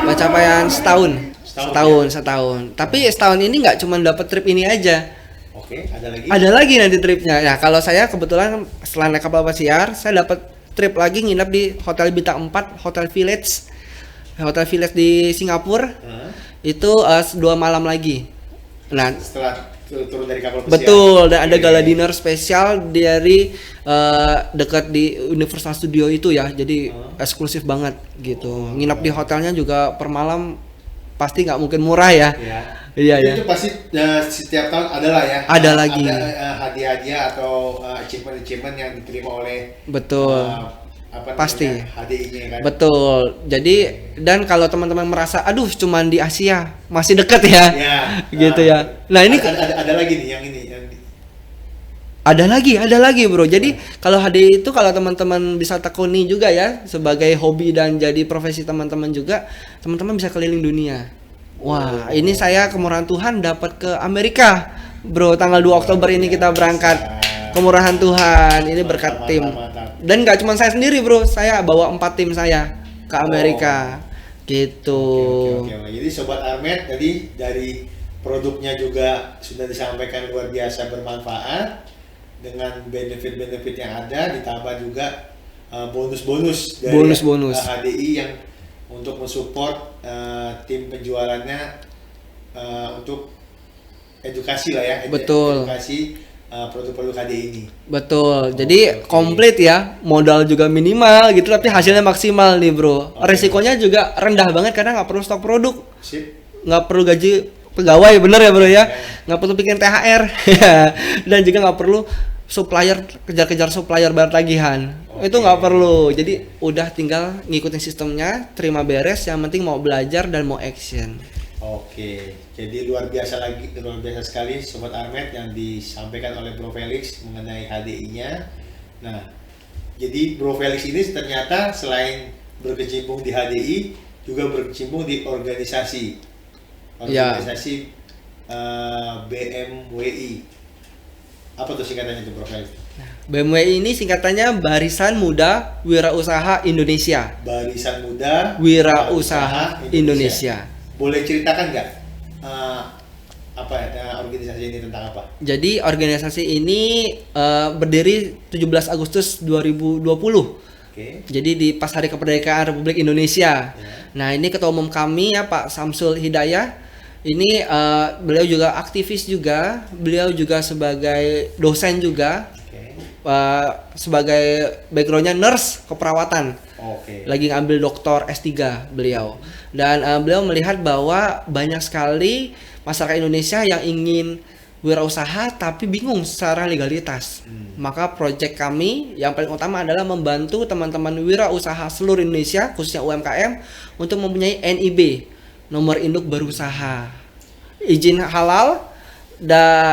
Pencapaian setahun. Setahun, Setahun. Tapi setahun ini nggak cuma dapat trip ini aja. Oke, ada lagi. Ada lagi nanti tripnya. Nah, kalau saya kebetulan setelah naik kapal pesiar, saya dapat trip lagi nginap di Hotel Bintang 4, Hotel Village. Hotel Village di Singapura. Hah? Itu 2 malam lagi. Nah, Setelah turun dari kapal pesiar. betul, dan ada Oke. gala dinner spesial dari dekat di Universal Studio itu ya. Jadi eksklusif banget gitu. Nginap di hotelnya juga per malam pasti nggak mungkin murah ya. Ya. Iya ya. Itu pasti setiap tahun ada lah ya. Ada lagi. Ada hadiah-hadiah atau achievement-achievement yang diterima oleh Betul. Pasti. HDI-nya kan. Betul. Jadi dan kalau teman-teman merasa aduh cuman di Asia masih deket ya. Ya. Gitu ya. Nah, ini ada lagi nih yang ini yang ada lagi bro. Jadi kalau HDI itu kalau teman-teman bisa tekuni juga ya sebagai hobi dan jadi profesi teman-teman juga, teman-teman bisa keliling dunia. Wah, ini saya kemurahan Tuhan dapat ke Amerika, bro. Tanggal 2 Oktober ini kita berangkat. Kemurahan Tuhan, ini berkat Mantap, tim. mantap, mantap. Dan nggak cuma saya sendiri, bro. Saya bawa 4 tim saya ke Amerika, gitu. Oke. Jadi Sobat Armet tadi dari produknya juga sudah disampaikan luar biasa bermanfaat dengan benefit-benefit yang ada, ditambah juga bonus-bonus dari Bonus-bonus. HDI yang untuk mensupport tim penjualannya untuk edukasi lah ya, Betul. edukasi produk-produk HDI ini. Betul. Jadi Oke. komplit ya. Modal juga minimal gitu tapi hasilnya maksimal nih, Bro. Oke. Resikonya juga rendah banget karena nggak perlu stok produk, Sip. nggak perlu gaji pegawai, bener ya, Bro ya. Nggak perlu bikin THR dan juga nggak perlu supplier kejar-kejar supplier bayar tagihan. Oke. Itu nggak perlu. Jadi udah tinggal ngikutin sistemnya, terima beres, yang penting mau belajar dan mau action. Oke, jadi luar biasa sekali Sobat Armet yang disampaikan oleh Bro Felix mengenai HDI-nya. Nah, jadi Bro Felix ini ternyata selain berkecimpung di HDI, juga berkecimpung di organisasi BMWI. Apa tuh singkatannya tuh Bro Felix? BMWI ini singkatannya Barisan Muda Wirausaha Indonesia. Barisan Muda Wirausaha Indonesia. Boleh ceritakan nggak organisasi ini tentang apa? Jadi organisasi ini berdiri 17 Agustus 2020. Oke. Jadi di pas Hari Kemerdekaan Republik Indonesia. Ya. Nah, ini ketua umum kami ya Pak Samsul Hidayah. Ini beliau juga aktivis juga, beliau juga sebagai dosen juga. Oke. Sebagai backgroundnya nurse keperawatan. Oke. Lagi ngambil doktor S3 beliau. Dan beliau melihat bahwa banyak sekali masyarakat Indonesia yang ingin wirausaha tapi bingung secara legalitas. Maka proyek kami yang paling utama adalah membantu teman-teman wirausaha seluruh Indonesia khususnya UMKM untuk mempunyai NIB, nomor induk berusaha. Izin halal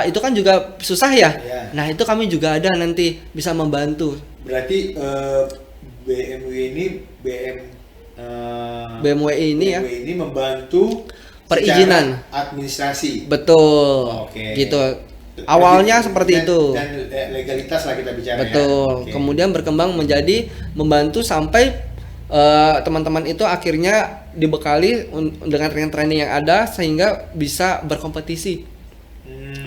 itu kan juga susah ya. Ya. Nah, itu kami juga ada nanti bisa membantu Berarti BMW ini BMW ini ya BMW ini membantu perizinan secara administrasi. betul Oke. gitu awalnya seperti itu Dan legalitas lah kita bicara. betul ya. Oke. kemudian berkembang menjadi membantu sampai teman-teman itu akhirnya dibekali dengan training yang ada sehingga bisa berkompetisi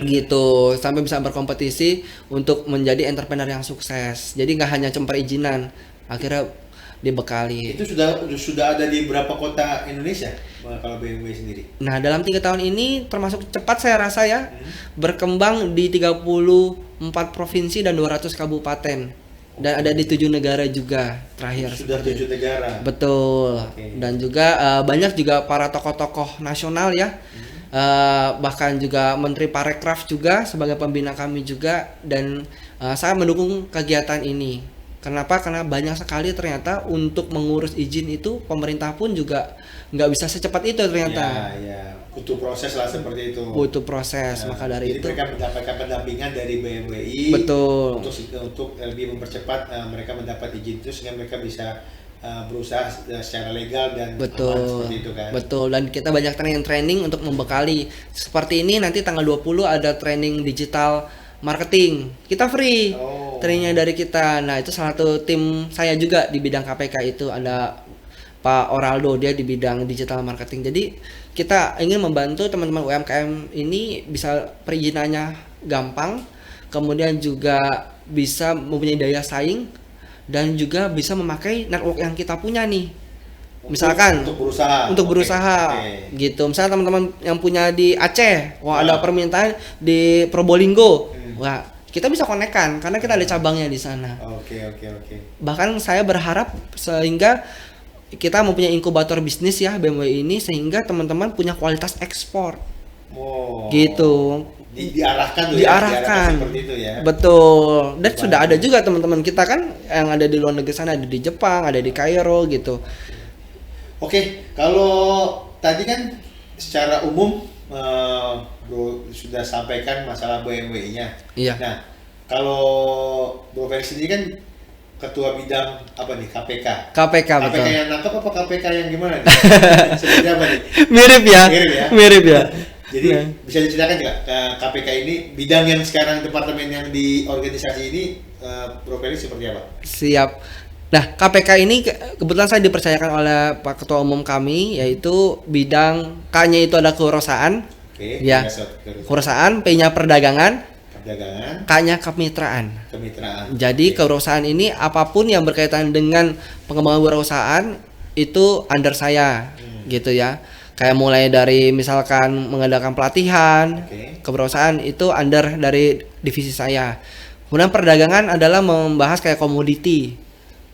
gitu sampai bisa berkompetisi untuk menjadi entrepreneur yang sukses jadi nggak hanya cuma perizinan akhirnya dibekali. Itu sudah ada di berapa kota Indonesia kalau BMW sendiri? Nah dalam 3 tahun ini termasuk cepat saya rasa ya berkembang di 34 provinsi dan 200 kabupaten dan ada di 7 negara juga terakhir. Sudah 7 negara. Betul. Oke. Dan juga banyak juga para tokoh-tokoh nasional ya. Bahkan juga Menteri Parekraf juga sebagai pembina kami juga dan saya mendukung kegiatan ini. Kenapa? Karena banyak sekali ternyata untuk mengurus izin itu pemerintah pun juga nggak bisa secepat itu ternyata. Ya, butuh proses lah seperti itu. Butuh proses, Nah, maka dari jadi itu. mereka mendapatkan pendampingan dari BMWI. Betul. Untuk lebih mempercepat mereka mendapat izin itu sehingga mereka bisa berusaha secara legal dan aman Betul, seperti itu kan. betul. Dan kita banyak training untuk membekali. Seperti ini nanti tanggal 20 ada training digital marketing. Kita free. Trainingnya dari kita. Nah itu salah satu tim saya juga di bidang KPK itu ada Pak Oraldo dia di bidang digital marketing. Jadi kita ingin membantu teman-teman UMKM ini bisa perizinannya gampang, kemudian juga bisa mempunyai daya saing dan juga bisa memakai network yang kita punya nih. Misalkan untuk berusaha Oke. gitu. Misalnya teman-teman yang punya di Aceh, wah ada permintaan di Probolinggo. Wah, kita bisa konekkan karena kita ada cabangnya di sana. Oke. Bahkan saya berharap sehingga kita mempunyai inkubator bisnis ya BMW ini sehingga teman-teman punya kualitas ekspor. Gitu. Diarahkan seperti itu ya. Betul. Dan sudah ada juga teman-teman kita kan yang ada di luar negeri sana, ada di Jepang, ada di Kairo gitu. Oke, kalau tadi kan secara umum Bro sudah sampaikan masalah BMW-nya. Iya. Nah, kalau Bro Felix sendiri kan ketua bidang apa nih KPK. KPK betul. KPK yang nangkep apa KPK yang gimana nih? Seperti apa nih? Mirip ya. Mirip ya. Jadi bisa diceritakan nggak KPK ini bidang yang sekarang departemen yang di organisasi ini Bro Felix seperti apa? Siap. Nah, KPK ini kebetulan saya dipercayakan oleh Pak Ketua Umum kami yaitu bidang K-nya itu ada kewirausahaan. Oke, Ya. Kewirausahaan, P-nya perdagangan, K-nya kemitraan. Jadi kewirausahaan ini apapun yang berkaitan dengan pengembangan kewirausahaan itu under saya gitu ya. Kayak mulai dari misalkan mengadakan pelatihan, kewirausahaan itu under dari divisi saya. Kemudian perdagangan adalah membahas kayak komoditi.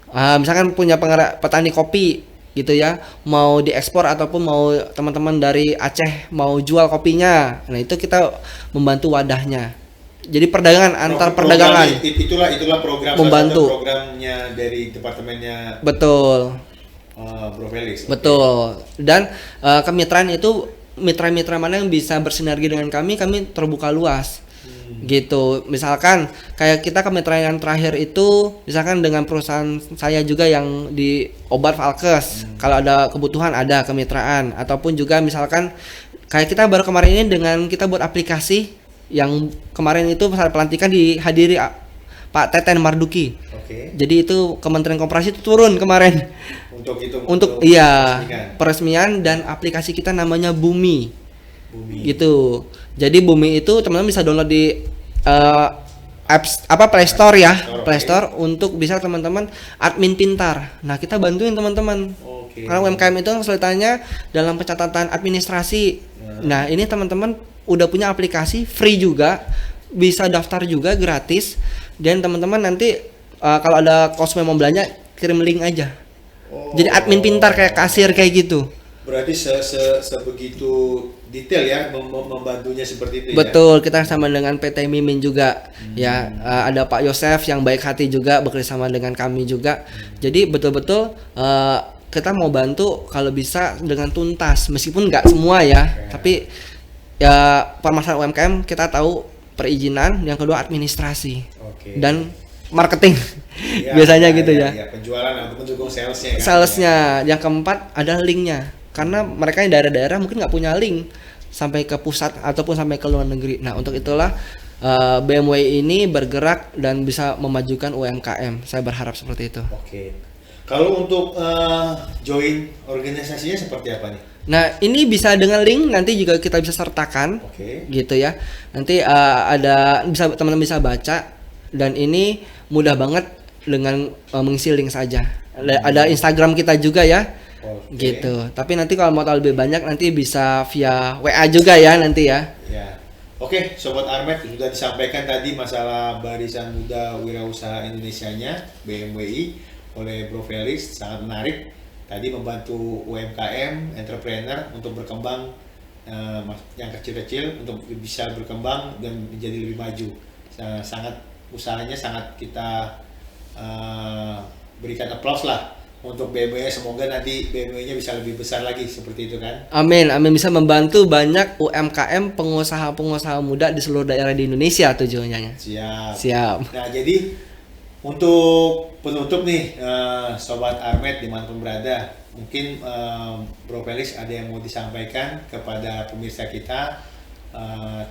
Misalkan punya petani kopi gitu ya, mau diekspor ataupun mau teman-teman dari Aceh mau jual kopinya. Nah, itu kita membantu wadahnya. Jadi perdagangan antar perdagangan. Itulah program membantu programnya dari departemennya. Betul. Bro Felix. Betul. Dan kemitraan itu mitra-mitra mana yang bisa bersinergi dengan kami terbuka luas. Gitu. Misalkan kayak kita kemitraan yang terakhir itu misalkan dengan perusahaan saya juga yang di obat Valkes. Kalau ada kebutuhan ada kemitraan ataupun juga misalkan kayak kita baru kemarin ini dengan kita buat aplikasi yang kemarin itu saat pelantikan dihadiri Pak Teten Marduki. Jadi itu Kementerian Koperasi itu turun kemarin untuk peresmian dan aplikasi kita namanya Bumi. Gitu. Jadi Bumi itu teman-teman bisa download di apps Play Store ya, Play Store untuk bisa teman-teman admin pintar. Nah, kita bantuin teman-teman. Karena UMKM itu kesulitannya dalam pencatatan administrasi. Nah, ini teman-teman udah punya aplikasi free juga, bisa daftar juga gratis dan teman-teman nanti kalau ada konsumen mau belanja kirim link aja. Jadi admin pintar kayak kasir kayak gitu. Berarti sebegitu detail ya membantunya seperti itu. Betul, kita sama dengan PT Mimin juga. Ya, ada Pak Yosef yang baik hati juga bekerjasama dengan kami juga. Jadi betul-betul kita mau bantu kalau bisa dengan tuntas, meskipun nggak semua ya. Tapi ya permasalahan UMKM kita tahu perizinan, yang kedua administrasi dan marketing. Ya, Biasanya gitu ya. Ya, penjualan untuk mendukung salesnya kan. Salesnya. Yang keempat ada linknya. Karena mereka yang daerah-daerah mungkin nggak punya link sampai ke pusat ataupun sampai ke luar negeri. Nah, untuk itulah BMW ini bergerak dan bisa memajukan UMKM. Saya berharap seperti itu. Oke. Kalau untuk join organisasinya seperti apa nih? Nah, ini bisa dengan link nanti juga kita bisa sertakan. Oke. Gitu ya. Nanti ada bisa teman-teman bisa baca dan ini mudah banget dengan mengisi link saja. Ada Instagram kita juga ya. Oke. Gitu. Tapi nanti kalau mau tahu lebih banyak nanti bisa via WA juga ya nanti ya. Ya. Oke, Sobat Armet, sudah disampaikan tadi masalah Barisan Muda Wirausaha Indonesianya BMWI oleh Bro Felix, sangat menarik. Tadi membantu UMKM, entrepreneur untuk berkembang, yang kecil-kecil untuk bisa berkembang dan menjadi lebih maju. Sangat usahanya sangat kita berikan applause lah untuk BMW. Semoga nanti BMW-nya bisa lebih besar lagi seperti itu kan. Amin, amin, bisa membantu banyak UMKM pengusaha-pengusaha muda di seluruh daerah di Indonesia tujuannya. Siap. Siap. Nah, jadi untuk penutup nih, Sobat Armet dimanapun berada, mungkin Bro Felix ada yang mau disampaikan kepada pemirsa kita.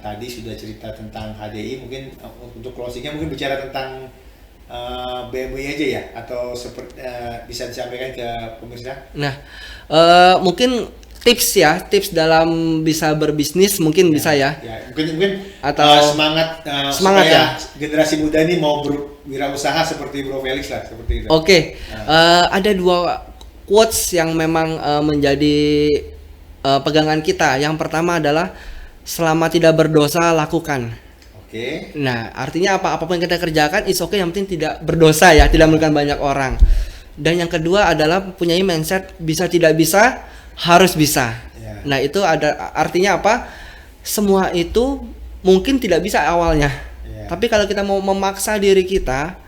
Tadi sudah cerita tentang HDI, mungkin untuk closingnya mungkin bicara tentang BMW aja ya, atau seperti bisa disampaikan ke pemirsa. Nah, mungkin tips dalam bisa berbisnis mungkin bisa ya. Ya, mungkin Atau semangat semangat supaya ya. generasi muda ini mau berwirausaha seperti Bro Felix lah, seperti itu. Oke. Ada dua quotes yang memang menjadi pegangan kita. Yang pertama adalah selama tidak berdosa lakukan. Oke. Nah, artinya apapun yang kita kerjakan is okay, yang penting tidak berdosa ya, tidak merugikan banyak orang. Dan yang kedua adalah punyai mindset bisa tidak bisa, harus bisa. Ya. Nah, itu ada artinya apa? Semua itu mungkin tidak bisa awalnya. Ya. Tapi kalau kita mau memaksa diri kita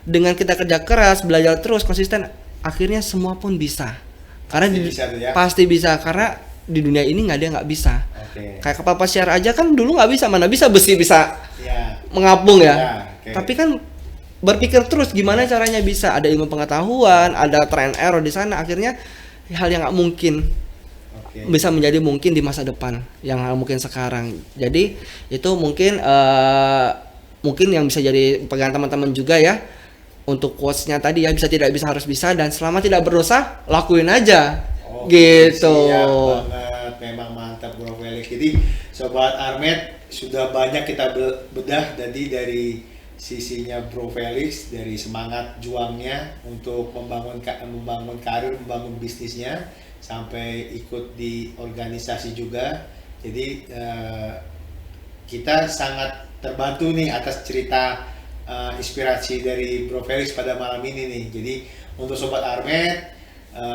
dengan kita kerja keras, belajar terus konsisten, akhirnya semua pun bisa. Karena Bisa tuh ya. pasti bisa, karena di dunia ini nggak ada yang nggak bisa. Oke. Kayak kapal pesiar aja kan dulu nggak bisa, mana bisa besi bisa Ya. mengapung ya. Ya, oke. Tapi kan berpikir terus gimana caranya bisa, ada ilmu pengetahuan, ada try and error di sana, akhirnya hal yang nggak mungkin Oke. bisa menjadi mungkin di masa depan yang nggak mungkin sekarang. Jadi itu mungkin yang bisa jadi pegangan teman-teman juga ya. Untuk quotes-nya tadi ya, bisa tidak bisa harus bisa, dan selama tidak berdosa lakuin aja. Oke, Gitu. siap banget, memang mantap Bro Felix. Jadi Sobat Armet, sudah banyak kita bedah tadi dari sisinya Bro Felix, dari semangat juangnya untuk membangun karir, membangun bisnisnya, sampai ikut di organisasi juga. Jadi kita sangat terbantu nih atas cerita inspirasi dari Bro Felix pada malam ini nih. Jadi untuk Sobat Armet,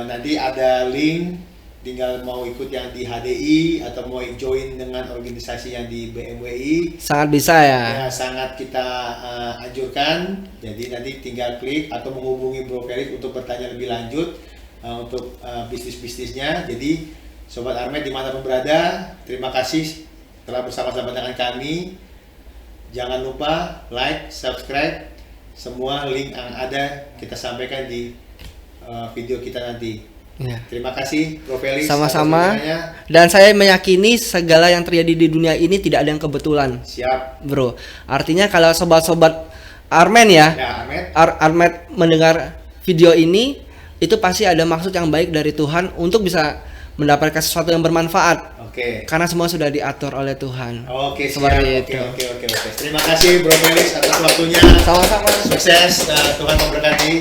nanti ada link, tinggal mau ikut yang di HDI atau mau join dengan organisasi yang di BMWI, Sangat bisa ya. ya sangat kita anjurkan. Jadi nanti tinggal klik atau menghubungi Bro Felix untuk bertanya lebih lanjut untuk bisnis-bisnisnya. Jadi Sobat Armet dimanapun berada, terima kasih telah bersama-sama dengan kami. Jangan lupa like, subscribe, semua link yang ada kita sampaikan di video kita nanti. Ya. Terima kasih Bro Felix. Sama-sama. atas waktunya. Dan saya meyakini segala yang terjadi di dunia ini tidak ada yang kebetulan, Siap. bro. Artinya kalau sobat-sobat Armen ya, Ya, Armet. Armet mendengar video ini, itu pasti ada maksud yang baik dari Tuhan untuk bisa mendapatkan sesuatu yang bermanfaat. Oke. Karena semua sudah diatur oleh Tuhan. Oke, siap. Seperti Oke, itu. oke. Terima kasih Bro Felix atas waktunya. Sama-sama. Sukses. Tuhan memberkati.